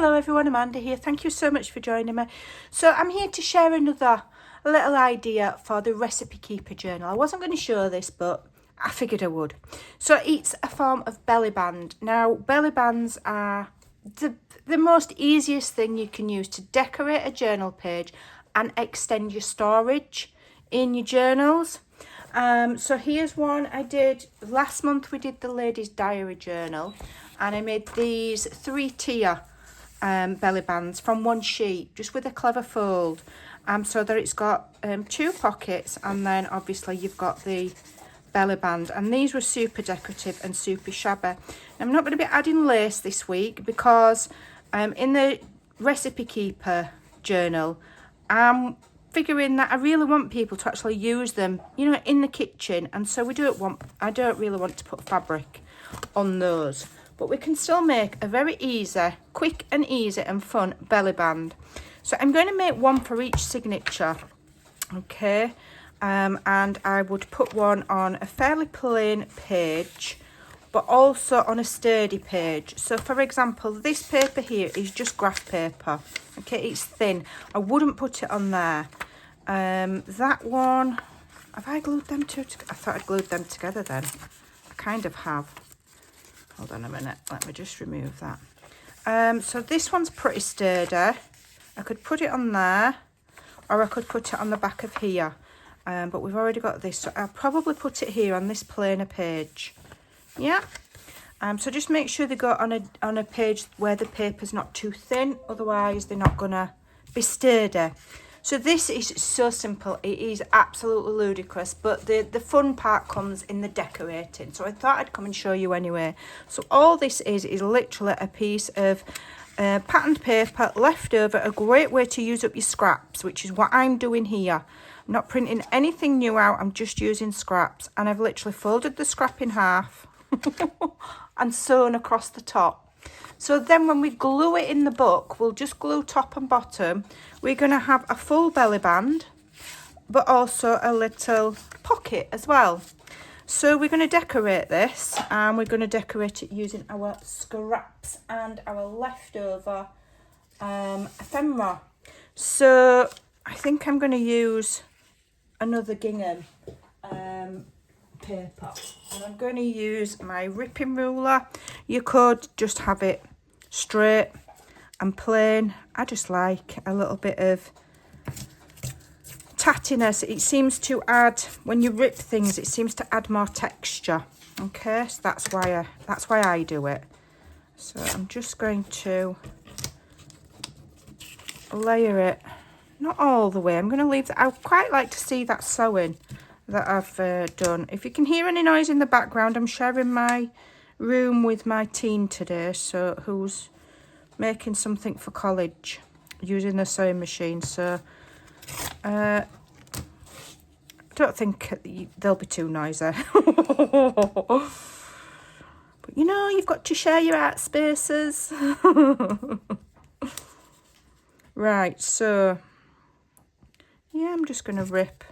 Hello everyone, Amanda here. Thank you so much for joining me. So I'm here to share another little idea for the Recipe Keeper journal. I wasn't going to show this, but I figured I would. So it's a form of belly band. Now, belly bands are the most easiest thing you can use to decorate a journal page and extend your storage in your journals. So here's one I did last month. We did the ladies' diary journal, and I made these 3-tier belly bands from one sheet, just with a clever fold, so that it's got 2 pockets, and then obviously you've got the belly band. And these were super decorative and super shabby. I'm not going to be adding lace this week because in the Recipe Keeper journal, I'm figuring that I really want people to actually use them, you know, in the kitchen, and so I don't really want to put fabric on those, but we can still make a very easy, quick and easy and fun belly band. So I'm going to make one for each signature, okay, and I would put one on a fairly plain page, but also on a sturdy page. So for example, this paper here is just graph paper, okay, it's thin. I wouldn't put it on there. That one, have I glued them two together? I thought I'd glued them together then. I kind of have. Hold on a minute, let me just remove that. So this one's pretty sturdy. I could put it on there, or I could put it on the back of here. But we've already got this, so I'll probably put it here on this plainer page. Yeah. So just make sure they go on a page where the paper's not too thin, otherwise they're not gonna be sturdy. So this is so simple, it is absolutely ludicrous, but the fun part comes in the decorating. So I thought I'd come and show you anyway. So all this is literally a piece of patterned paper left over, a great way to use up your scraps, which is what I'm doing here. I'm not printing anything new out, I'm just using scraps, and I've literally folded the scrap in half and sewn across the top. So then when we glue it in the book, we'll just glue top and bottom. We're going to have a full belly band, but also a little pocket as well. So we're going to decorate this, and we're going to decorate it using our scraps and our leftover ephemera. So I think I'm going to use another gingham paper, and I'm going to use my ripping ruler. You could just have it straight and plain. I just like a little bit of tattiness. It seems to add, when you rip things, it seems to add more texture. Okay, so that's why I do it. So I'm just going to layer it, not all the way. I'm going to leave that. I quite like to see that sewing that I've done. If you can hear any noise in the background, I'm sharing my room with my teen today, so who's making something for college using a sewing machine. So I don't think they'll be too noisy. But you know, you've got to share your art spaces. Right, so yeah, I'm just going to rip.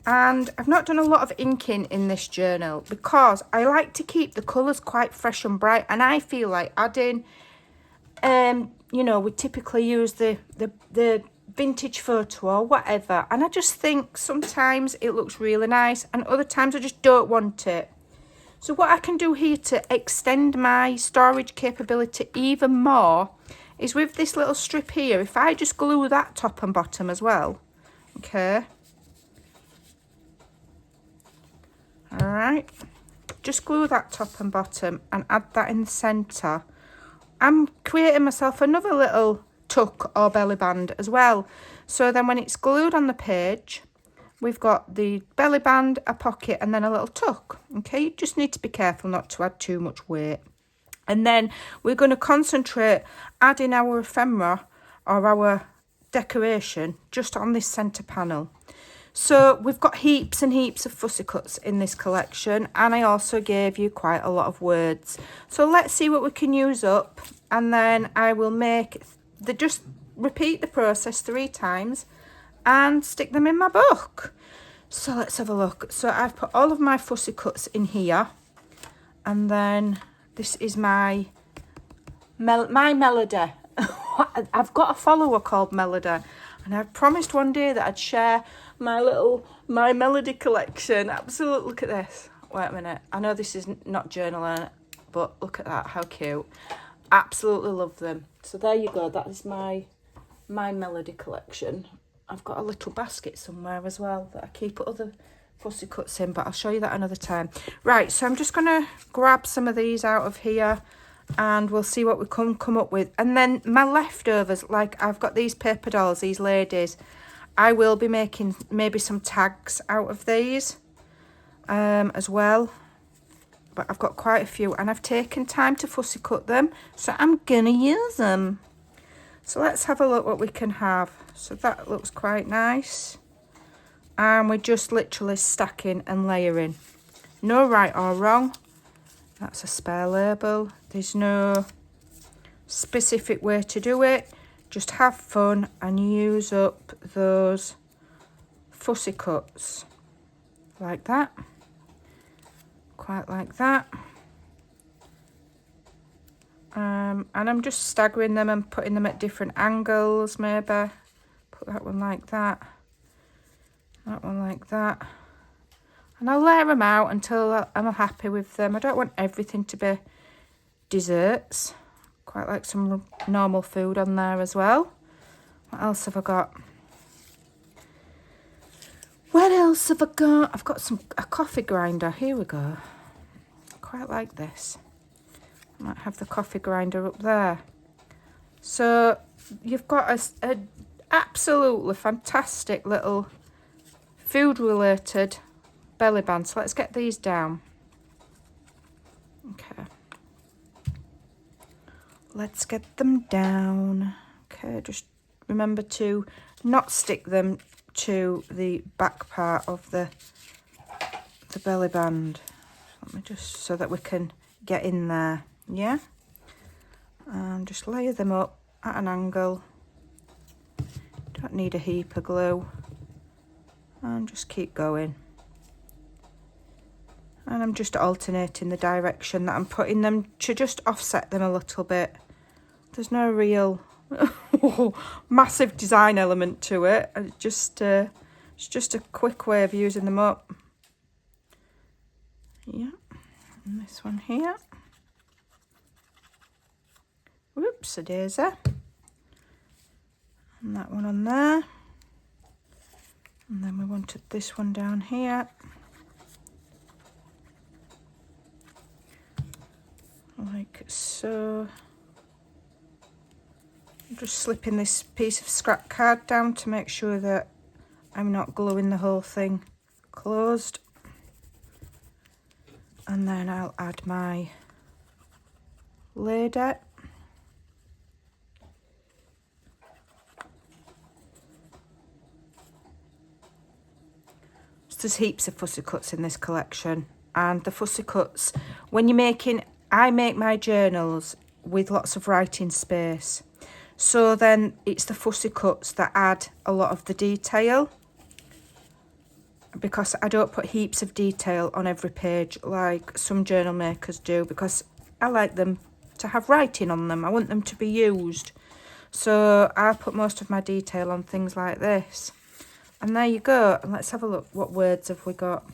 And I've not done a lot of inking in this journal because I like to keep the colours quite fresh and bright, and I feel like adding, you know, we typically use the vintage photo or whatever, and I just think sometimes it looks really nice and other times I just don't want it. So what I can do here to extend my storage capability even more is with this little strip here, if I just glue that top and bottom as well, okay. All right, just glue that top and bottom and add that in the centre. I'm creating myself another little tuck or belly band as well. So then when it's glued on the page, we've got the belly band, a pocket, and then a little tuck. Okay, you just need to be careful not to add too much weight. And then we're going to concentrate adding our ephemera or our decoration just on this centre panel. So we've got heaps and heaps of fussy cuts in this collection, and I also gave you quite a lot of words. So let's see what we can use up, and then I will just repeat the process 3 times and stick them in my book. So let's have a look. So I've put all of my fussy cuts in here, and then this is my My Melody. I've got a follower called Melody, and I promised one day that I'd share my Melody collection. Absolutely, look at this. Wait a minute. I know this is not journaling, but look at that. How cute. Absolutely love them. So there you go. That is my Melody collection. I've got a little basket somewhere as well that I keep other fussy cuts in, but I'll show you that another time. Right, so I'm just going to grab some of these out of here and we'll see what we come up with. And then my leftovers, like I've got these paper dolls, these ladies, I will be making maybe some tags out of these as well. But I've got quite a few and I've taken time to fussy cut them, so I'm gonna use them. So let's have a look what we can have. So that looks quite nice. And we're just literally stacking and layering. No right or wrong. That's a spare label. There's no specific way to do it. Just have fun and use up those fussy cuts. Like that. Quite like that. And I'm just staggering them and putting them at different angles, maybe. Put that one like that. That one like that. And I'll layer them out until I'm happy with them. I don't want everything to be desserts. Quite like some normal food on there as well. What else have I got? What else have I got? I've got a coffee grinder. Here we go. Quite like this. I might have the coffee grinder up there. So you've got a absolutely fantastic little food related belly band. So let's get these down. Okay. Let's get them down. Okay, just remember to not stick them to the back part of the belly band. Let me just, so that we can get in there. Yeah. And just layer them up at an angle. Don't need a heap of glue. And just keep going. And I'm just alternating the direction that I'm putting them to just offset them a little bit. There's no real massive design element to it. It's just a quick way of using them up. Yeah, and this one here. Whoops, a daisy. And that one on there. And then we wanted this one down here. Like so. I'm just slipping this piece of scrap card down to make sure that I'm not gluing the whole thing closed. And then I'll add my lady. So there's heaps of fussy cuts in this collection. And the fussy cuts, when you're making, I make my journals with lots of writing space. So then it's the fussy cuts that add a lot of the detail, because I don't put heaps of detail on every page like some journal makers do, because I like them to have writing on them. I want them to be used. So I put most of my detail on things like this. And there you go. And let's have a look. What words have we got?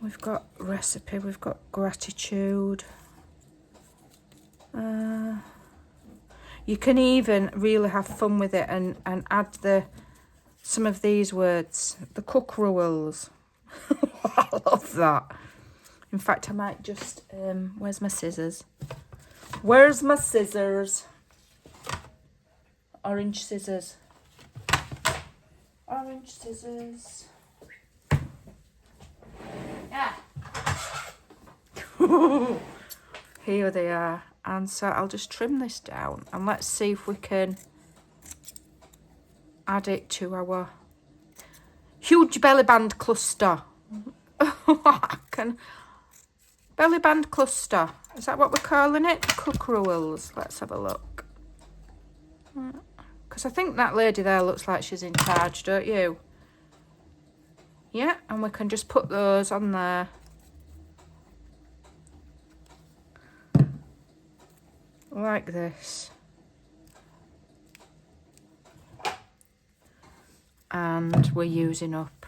We've got recipe. We've got gratitude. You can even really have fun with it and add some of these words. The cook rules. I love that. In fact, I might just... where's my scissors? Where's my scissors? Orange scissors. Orange scissors. Yeah. Here they are. And so I'll just trim this down and let's see if we can add it to our huge belly band cluster. Belly band cluster. Is that what we're calling it? Cook rules. Let's have a look. Because I think that lady there looks like she's in charge, don't you? Yeah, and we can just put those on there. like this. And we're using up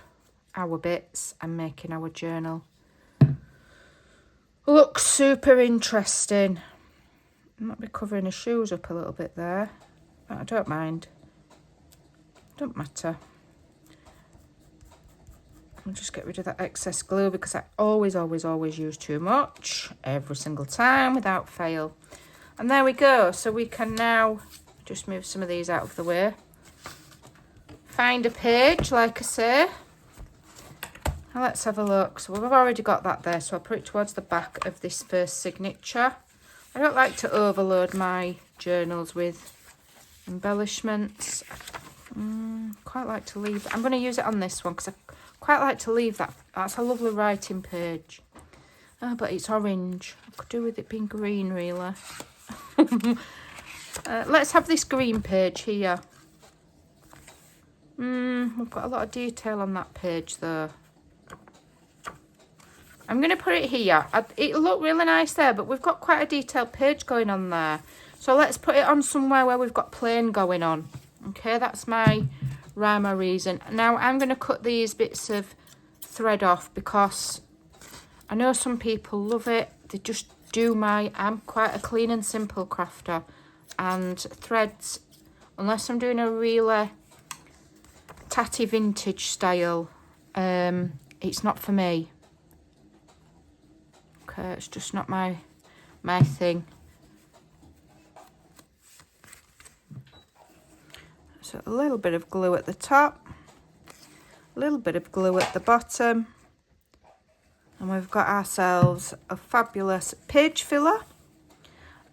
our bits and making our journal look super interesting. I might be covering the shoes up a little bit there, but I don't mind. Don't matter. I'll just get rid of that excess glue because I always use too much every single time without fail. And there we go. So we can now just move some of these out of the way. Find a page, like I say. Now let's have a look. So we've already got that there, so I'll put it towards the back of this first signature. I don't like to overload my journals with embellishments. Quite like to leave. I'm going to use it on this one because I quite like to leave that. That's a lovely writing page. Oh, but it's orange. I could do with it being green, really. Let's have this green page here. We've got a lot of detail on that page, though. I'm going to put it here. It'll look really nice there, but we've got quite a detailed page going on there. So let's put it on somewhere where we've got plain going on. Okay, that's my rhyme or reason. Now I'm going to cut these bits of thread off because I know some people love it. They just do I'm quite a clean and simple crafter. And threads, unless I'm doing a really tatty vintage style, it's not for me. Okay, it's just not my thing. So a little bit of glue at the top, a little bit of glue at the bottom, and we've got ourselves a fabulous page filler,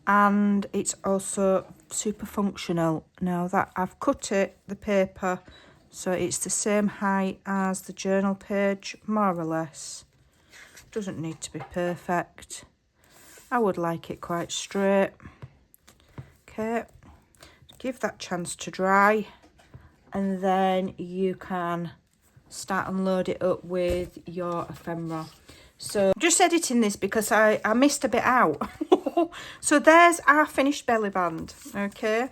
and it's also super functional. Now that I've cut it, the paper, so it's the same height as the journal page, more or less. Doesn't need to be perfect. I would like it quite straight. Okay, give that chance to dry, and then you can start and load it up with your ephemera. So I'm just editing this because I missed a bit out. So there's our finished belly band. Okay,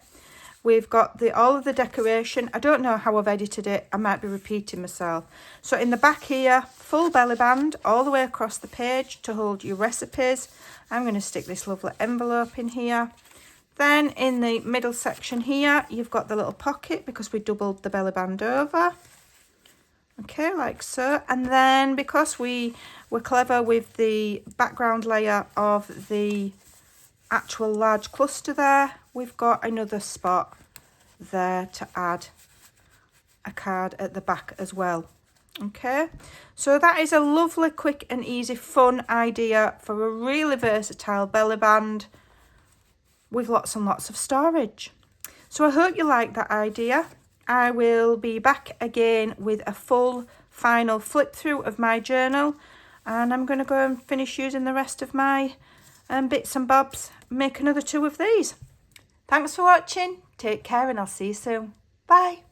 we've got all of the decoration. I don't know how I've edited it. I might be repeating myself. So in the back here, full belly band all the way across the page to hold your recipes. I'm going to stick this lovely envelope in here. Then in the middle section here, you've got the little pocket because we doubled the belly band over. Okay, like so. And then because we were clever with the background layer of the actual large cluster there, we've got another spot there to add a card at the back as well. Okay, so that is a lovely, quick and easy, fun idea for a really versatile belly band with lots and lots of storage. So I hope you like that idea. I will be back again with a full final flip through of my journal, and I'm going to go and finish using the rest of my bits and bobs, make another 2 of these. Thanks for watching. Take care, and I'll see you soon. Bye.